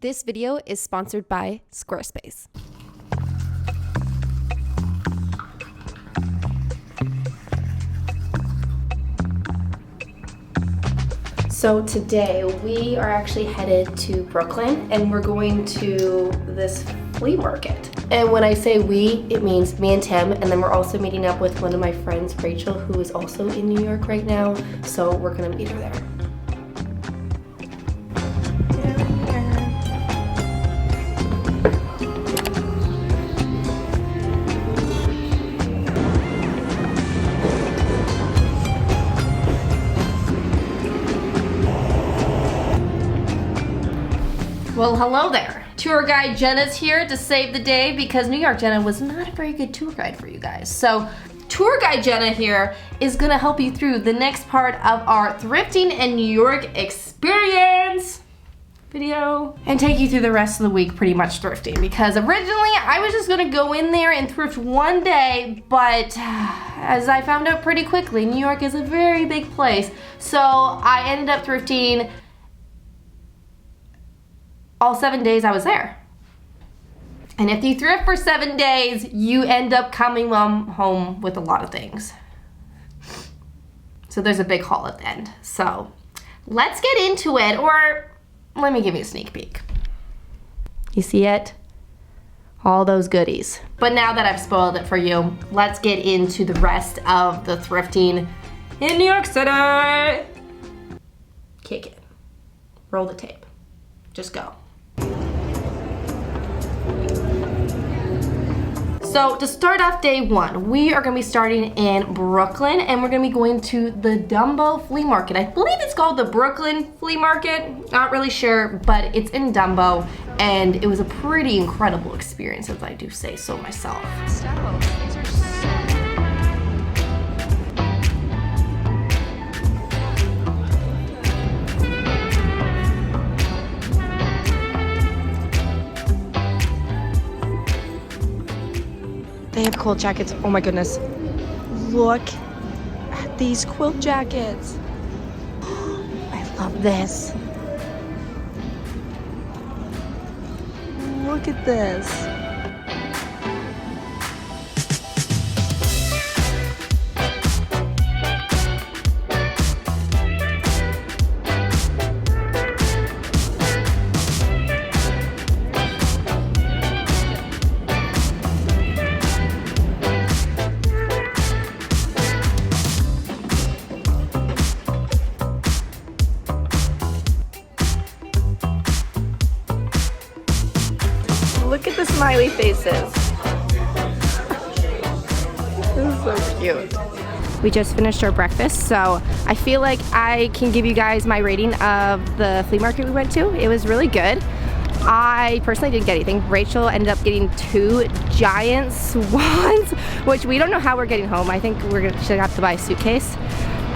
This video is sponsored by Squarespace. So today we are actually headed to Brooklyn and we're going to this flea market. And when I say we, it means me and Tim, and then we're also meeting up with one of my friends, Rachel, who is also in New York right now. So we're gonna meet her there. Well, hello there. Tour guide Jenna's here to save the day because New York Jenna was not a very good tour guide for you guys. So tour guide Jenna here is gonna help you through the next part of our thrifting in New York experience video and take you through the rest of the week pretty much thrifting, because originally I was just gonna go in there and thrift one day, but as I found out pretty quickly, New York is a very big place. So I ended up thrifting all 7 days I was there. And if you thrift for 7 days, you end up coming home with a lot of things. So there's a big haul at the end. So let's get into it, or let me give you a sneak peek. You see it? All those goodies. But now that I've spoiled it for you, let's get into the rest of the thrifting in New York City. Kick it. Roll the tape. Just go. So to start off day one, we are gonna be starting in Brooklyn and we're gonna be going to the Dumbo Flea Market. I believe it's called the Brooklyn Flea Market, not really sure, but it's in Dumbo and it was a pretty incredible experience, if I do say so myself. They have quilt jackets. Oh my goodness. Look at these quilt jackets. I love this. Look at this. Look at the smiley faces. This is so cute. We just finished our breakfast, so I feel like I can give you guys my rating of the flea market we went to. It was really good. I personally didn't get anything. Rachel ended up getting 2 giant swans, which we don't know how we're getting home. I think she'll have to buy a suitcase.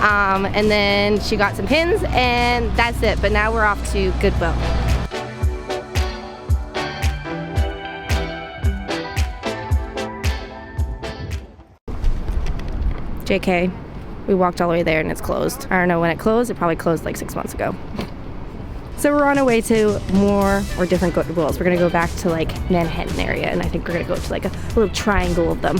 And then she got some pins, and that's it. But now we're off to Goodwill. JK, we walked all the way there and it's closed. I don't know when it closed. It probably closed like 6 months ago. So we're on our way to more or different Goodwills. We're gonna go back to like Manhattan area, and I think we're gonna go to like a little triangle of them.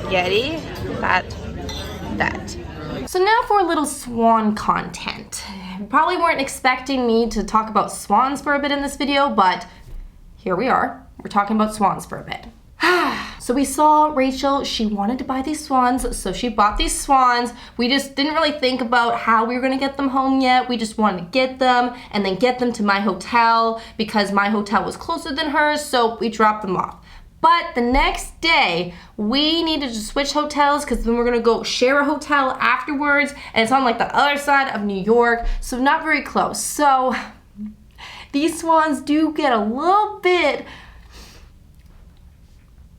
Spaghetti, that. So now for a little swan content. You probably weren't expecting me to talk about swans for a bit in this video, but here we are. We're talking about swans for a bit. So we saw Rachel, she wanted to buy these swans, so she bought these swans. We just didn't really think about how we were gonna get them home yet. We just wanted to get them and then get them to my hotel because my hotel was closer than hers, so we dropped them off. But the next day, we needed to switch hotels because then we're gonna go share a hotel afterwards, and it's on like the other side of New York, so not very close. So these Swans do get a little bit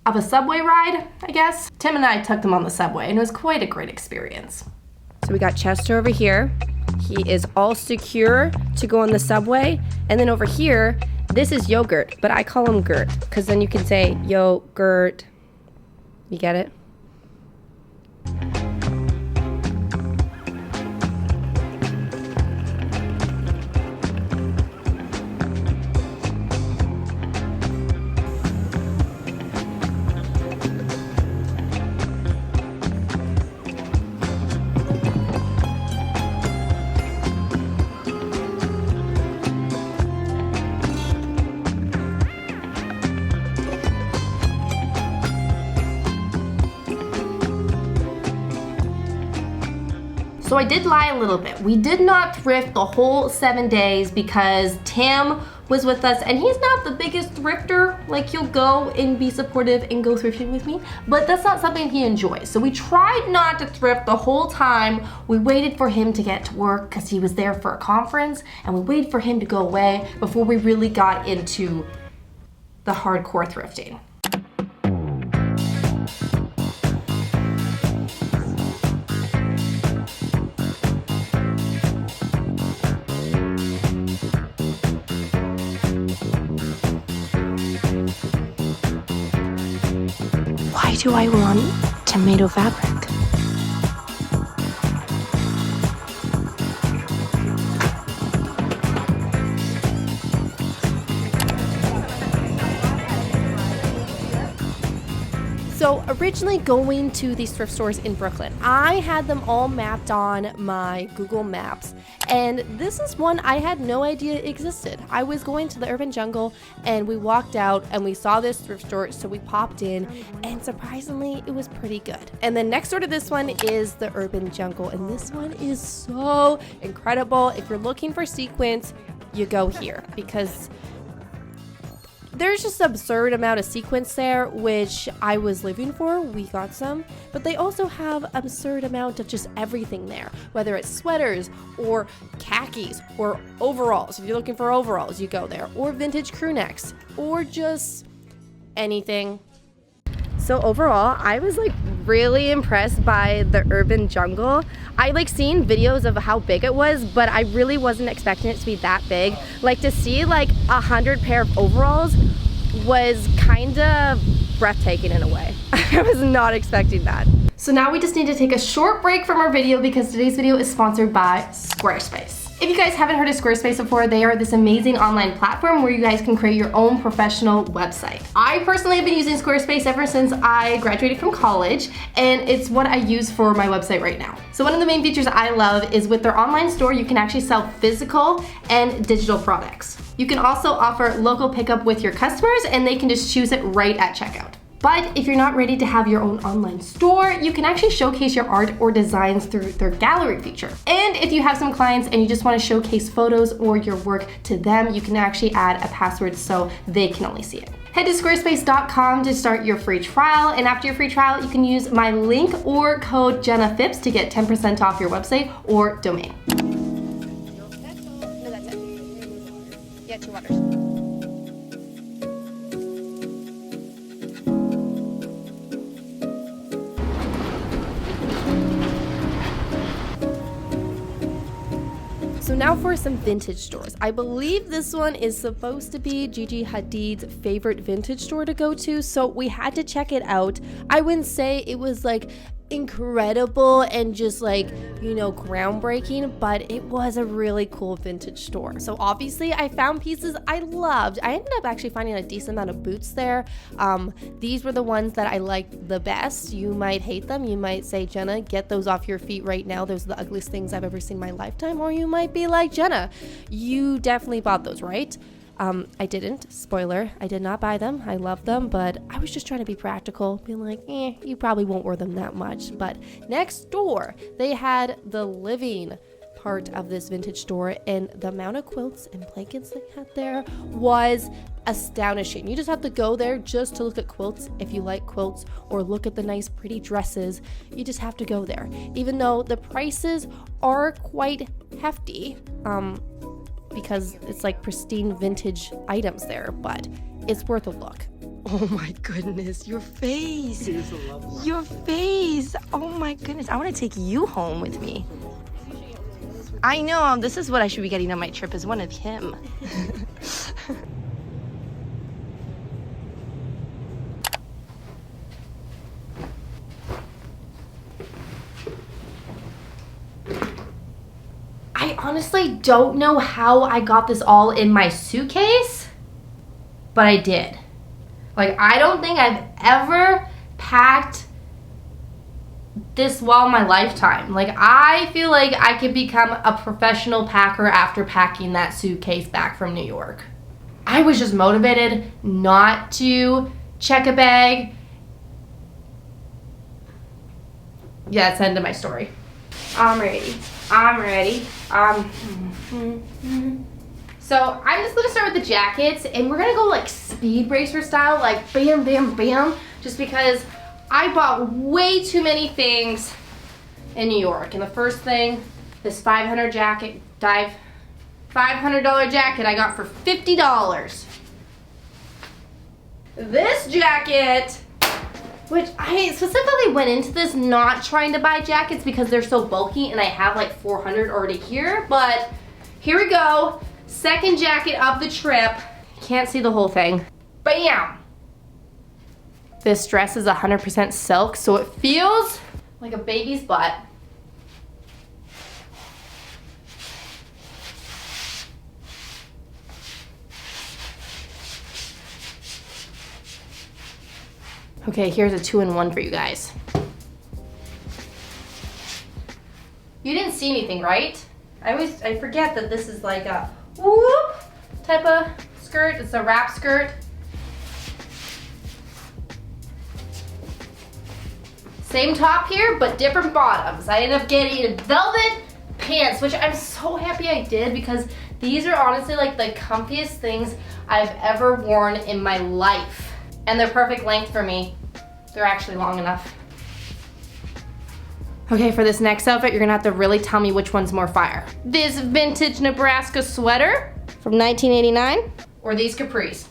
of a subway ride, I guess. Tim and I took them on the subway, and it was quite a great experience. So we got Chester over here. He is all secure to go on the subway. And then over here, this is Yogurt, but I call him Gert, because then you can say Yogurt. You get it? So I did lie a little bit. We did not thrift the whole 7 days because Tim was with us and he's not the biggest thrifter. Like, he'll go and be supportive and go thrifting with me, but that's not something he enjoys. So we tried not to thrift the whole time. We waited for him to get to work because he was there for a conference, and we waited for him to go away before we really got into the hardcore thrifting. Why do I want tomato fabric? So originally going to these thrift stores in Brooklyn, I had them all mapped on my Google Maps, and this is one I had no idea existed. I was going to the Urban Jungle and we walked out and we saw this thrift store, so we popped in, and surprisingly it was pretty good. And then next door to this one is the Urban Jungle, and this one is so incredible. If you're looking for sequins, you go here because there's just an absurd amount of sequins there, which I was living for. We got some, but they also have absurd amount of just everything there, whether it's sweaters or khakis or overalls. If you're looking for overalls, you go there, or vintage crew necks, or just anything. So overall, I was like really impressed by the Urban Jungle. I like seen videos of how big it was, but I really wasn't expecting it to be that big. Like, to see like 100 pair of overalls was kind of breathtaking in a way. I was not expecting that. So now we just need to take a short break from our video because today's video is sponsored by Squarespace. If you guys haven't heard of Squarespace before, they are this amazing online platform where you guys can create your own professional website. I personally have been using Squarespace ever since I graduated from college, and it's what I use for my website right now. So one of the main features I love is with their online store, you can actually sell physical and digital products. You can also offer local pickup with your customers, and they can just choose it right at checkout. But if you're not ready to have your own online store, you can actually showcase your art or designs through their gallery feature. And if you have some clients and you just want to showcase photos or your work to them, you can actually add a password so they can only see it. Head to squarespace.com to start your free trial, and after your free trial, you can use my link or code JennaPhipps to get 10% off your website or domain. No, that's it. Yeah, 2 waters. So now for some vintage stores. I believe this one is supposed to be Gigi Hadid's favorite vintage store to go to, so we had to check it out. I wouldn't say it was like incredible and just like, you know, groundbreaking, but it was a really cool vintage store. So obviously I found pieces I loved. I ended up actually finding a decent amount of boots there. These were the ones that I liked the best. You might hate them. You might say, Jenna, get those off your feet right now. Those are the ugliest things I've ever seen in my lifetime. Or you might be like, Jenna, you definitely bought those, right? I didn't. Spoiler, I did not buy them. I love them, but I was just trying to be practical, being like, you probably won't wear them that much. But next door, they had the living part of this vintage store, and the amount of quilts and blankets they had there was astonishing. You just have to go there just to look at quilts if you like quilts, or look at the nice pretty dresses. You just have to go there, even though the prices are quite hefty. because it's like pristine vintage items there, but it's worth a look. Oh my goodness, your face. Your face. Oh my goodness. I want to take you home with me. I know, this is what I should be getting on my trip, is one of him. I honestly don't know how I got this all in my suitcase, but I did. Like, I don't think I've ever packed this well in my lifetime. Like, I feel like I could become a professional packer after packing that suitcase back from New York. I was just motivated not to check a bag. Yeah, that's the end of my story. I'm ready. So I'm just gonna start with the jackets, and we're gonna go like speed racer style, like bam, bam, bam, just because I bought way too many things in New York. And the first thing, this $500 jacket I got for $50. This jacket, which I specifically went into this not trying to buy jackets because they're so bulky and I have like 400 already here, but here we go. Second jacket of the trip. Can't see the whole thing. Bam! This dress is 100% silk, so it feels like a baby's butt. Okay, here's a 2-in-1 for you guys. You didn't see anything, right? I forget that this is like a whoop type of skirt. It's a wrap skirt. Same top here, but different bottoms. I ended up getting velvet pants, which I'm so happy I did because these are honestly like the comfiest things I've ever worn in my life. And they're perfect length for me. They're actually long enough. Okay, for this next outfit, you're gonna have to really tell me which one's more fire. This vintage Nebraska sweater from 1989, or these capris.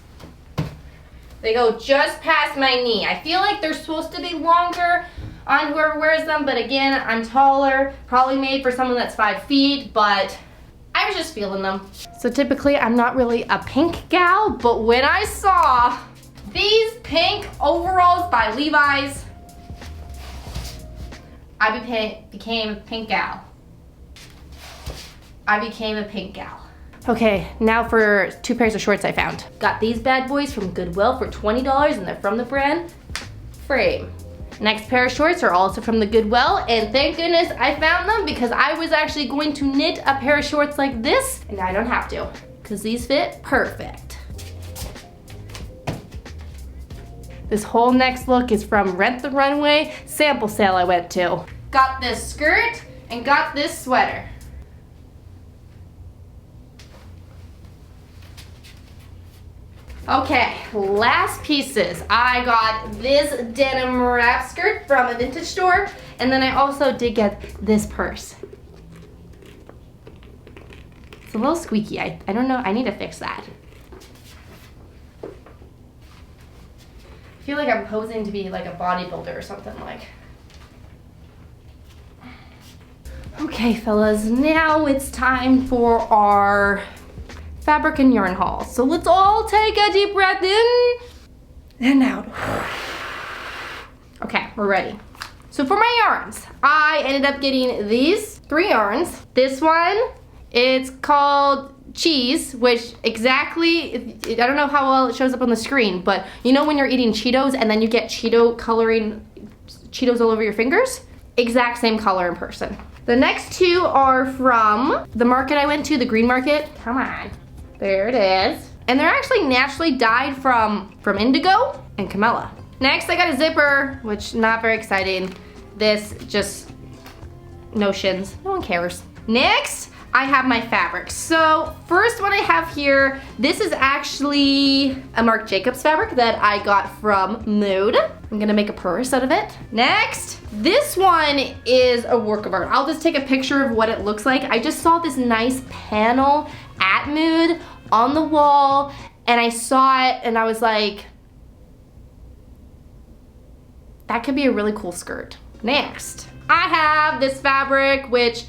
They go just past my knee. I feel like they're supposed to be longer on whoever wears them, but again, I'm taller, probably made for someone that's 5 feet, but I was just feeling them. So typically, I'm not really a pink gal, but when I saw these pink overalls by Levi's, I became a pink gal. I became a pink gal. Okay, now for 2 pairs of shorts I found. Got these bad boys from Goodwill for $20, and they're from the brand Frame. Next pair of shorts are also from the Goodwill, and thank goodness I found them because I was actually going to knit a pair of shorts like this, and I don't have to, because these fit perfect. This whole next look is from Rent the Runway sample sale I went to. Got this skirt and got this sweater. Okay, last pieces. I got this denim wrap skirt from a vintage store, and then I also did get this purse. It's a little squeaky. I don't know, I need to fix that. I feel like I'm posing to be like a bodybuilder or something like. Okay, fellas, now it's time for our fabric and yarn haul. So let's all take a deep breath in and out. Okay, we're ready. So for my yarns, I ended up getting these 3 yarns. This one, it's called Cheese, which exactly, I don't know how well it shows up on the screen, but you know when you're eating Cheetos and then you get Cheetos all over your fingers? Exact same color in person. The next 2 are from the market I went to, the green market. Come on, there it is. And they're actually naturally dyed from indigo and camellia. Next, I got a zipper, which not very exciting. This just notions, no one cares. Next, I have my fabric. So first one I have here, this is actually a Marc Jacobs fabric that I got from Mood. I'm gonna make a purse out of it. Next, this one is a work of art. I'll just take a picture of what it looks like. I just saw this nice panel at Mood on the wall, and I saw it and I was like, that could be a really cool skirt. Next, I have this fabric, which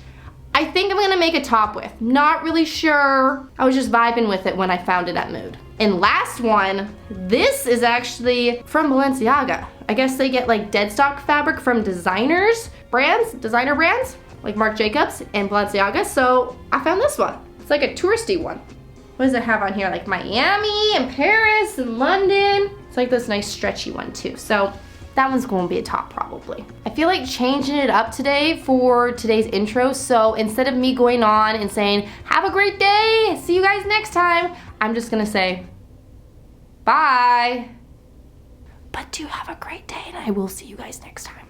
I think I'm gonna make a top with. Not really sure. I was just vibing with it when I found it at Mood. And last one, this is actually from Balenciaga. I guess they get like dead stock fabric from designer brands, like Marc Jacobs and Balenciaga. So I found this one. It's like a touristy one. What does it have on here? Like Miami and Paris and London. It's like this nice stretchy one too. So that one's going to be a top probably. I feel like changing it up today for today's intro. So instead of me going on and saying, have a great day, see you guys next time, I'm just gonna say, bye. But do have a great day and I will see you guys next time.